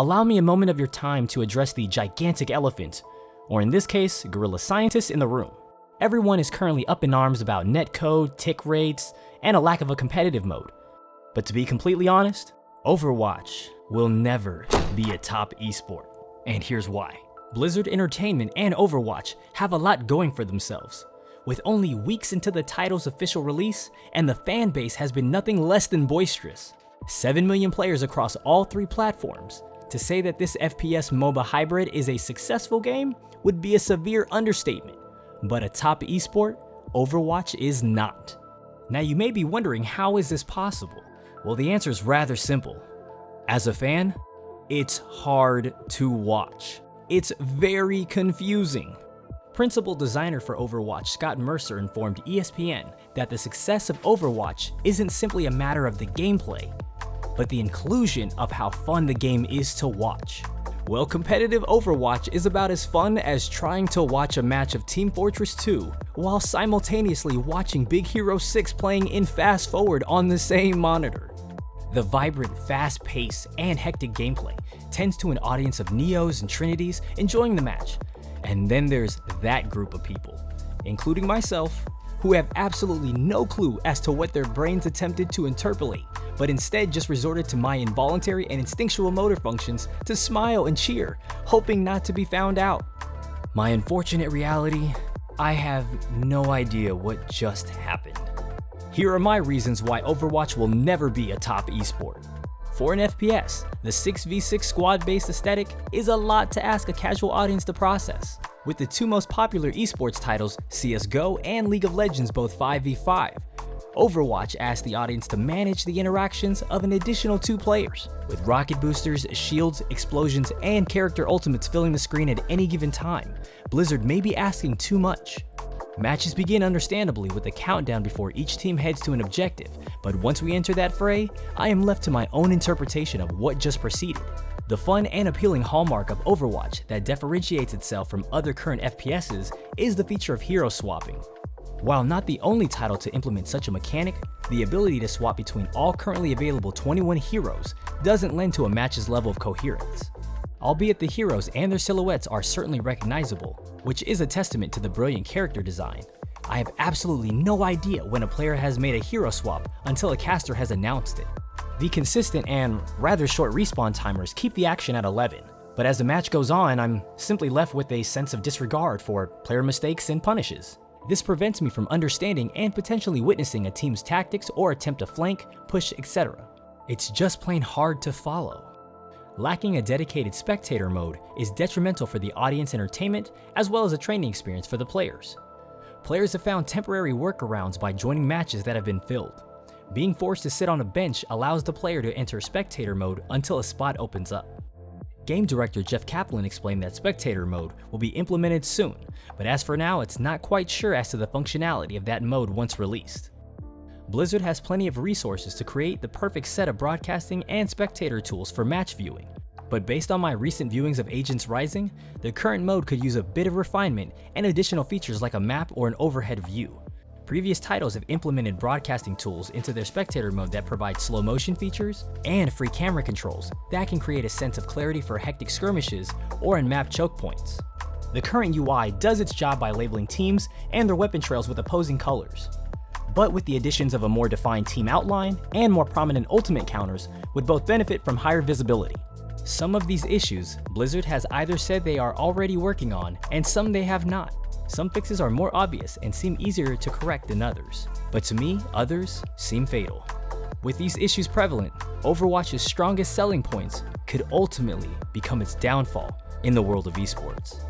allow me a moment of your time to address the gigantic elephant, or in this case, guerrilla scientists in the room. Everyone is currently up in arms about netcode, tick rates, and a lack of a competitive mode. But to be completely honest, Overwatch will never be a top esport. And here's why. Blizzard Entertainment and Overwatch have a lot going for themselves. With only weeks into the title's official release, and the fan base has been nothing less than boisterous. 7 million players across all 3 platforms. To say that this FPS MOBA hybrid is a successful game would be a severe understatement. But a top esport, Overwatch is not. Now you may be wondering, how is this possible? Well, the answer is rather simple. As a fan, it's hard to watch. It's very confusing. Principal designer for Overwatch, Scott Mercer, informed ESPN that the success of Overwatch isn't simply a matter of the gameplay, but the inclusion of how fun the game is to watch. Well, competitive Overwatch is about as fun as trying to watch a match of Team Fortress 2 while simultaneously watching Big Hero 6 playing in fast forward on the same monitor. The vibrant, fast pace, and hectic gameplay tends to an audience of Neos and Trinities enjoying the match. And then there's that group of people, including myself, who have absolutely no clue as to what their brains attempted to interpolate, but instead just resorted to my involuntary and instinctual motor functions to smile and cheer, hoping not to be found out. My unfortunate reality, I have no idea what just happened. Here are my reasons why Overwatch will never be a top esport. For an FPS, the 6v6 squad-based aesthetic is a lot to ask a casual audience to process. With the 2 most popular esports titles, CSGO and League of Legends, both 5v5, Overwatch asks the audience to manage the interactions of an additional 2 players. With rocket boosters, shields, explosions, and character ultimates filling the screen at any given time, Blizzard may be asking too much. Matches begin understandably with a countdown before each team heads to an objective, but once we enter that fray, I am left to my own interpretation of what just preceded. The fun and appealing hallmark of Overwatch that differentiates itself from other current FPSs is the feature of hero swapping. While not the only title to implement such a mechanic, the ability to swap between all currently available 21 heroes doesn't lend to a match's level of coherence. Albeit the heroes and their silhouettes are certainly recognizable, which is a testament to the brilliant character design. I have absolutely no idea when a player has made a hero swap until a caster has announced it. The consistent and rather short respawn timers keep the action at 11, but as the match goes on, I'm simply left with a sense of disregard for player mistakes and punishes. This prevents me from understanding and potentially witnessing a team's tactics or attempt to flank, push, etc. It's just plain hard to follow. Lacking a dedicated spectator mode is detrimental for the audience entertainment as well as a training experience for the players. Players have found temporary workarounds by joining matches that have been filled. Being forced to sit on a bench allows the player to enter spectator mode until a spot opens up. Game director Jeff Kaplan explained that spectator mode will be implemented soon, but as for now, it's not quite sure as to the functionality of that mode once released. Blizzard has plenty of resources to create the perfect set of broadcasting and spectator tools for match viewing, but based on my recent viewings of Agents Rising, the current mode could use a bit of refinement and additional features like a map or an overhead view. Previous titles have implemented broadcasting tools into their spectator mode that provide slow motion features and free camera controls that can create a sense of clarity for hectic skirmishes or in map choke points. The current UI does its job by labeling teams and their weapon trails with opposing colors, but with the additions of a more defined team outline and more prominent ultimate counters would both benefit from higher visibility. Some of these issues Blizzard has either said they are already working on, and some they have not. Some fixes are more obvious and seem easier to correct than others, but to me, others seem fatal. With these issues prevalent, Overwatch's strongest selling points could ultimately become its downfall in the world of esports.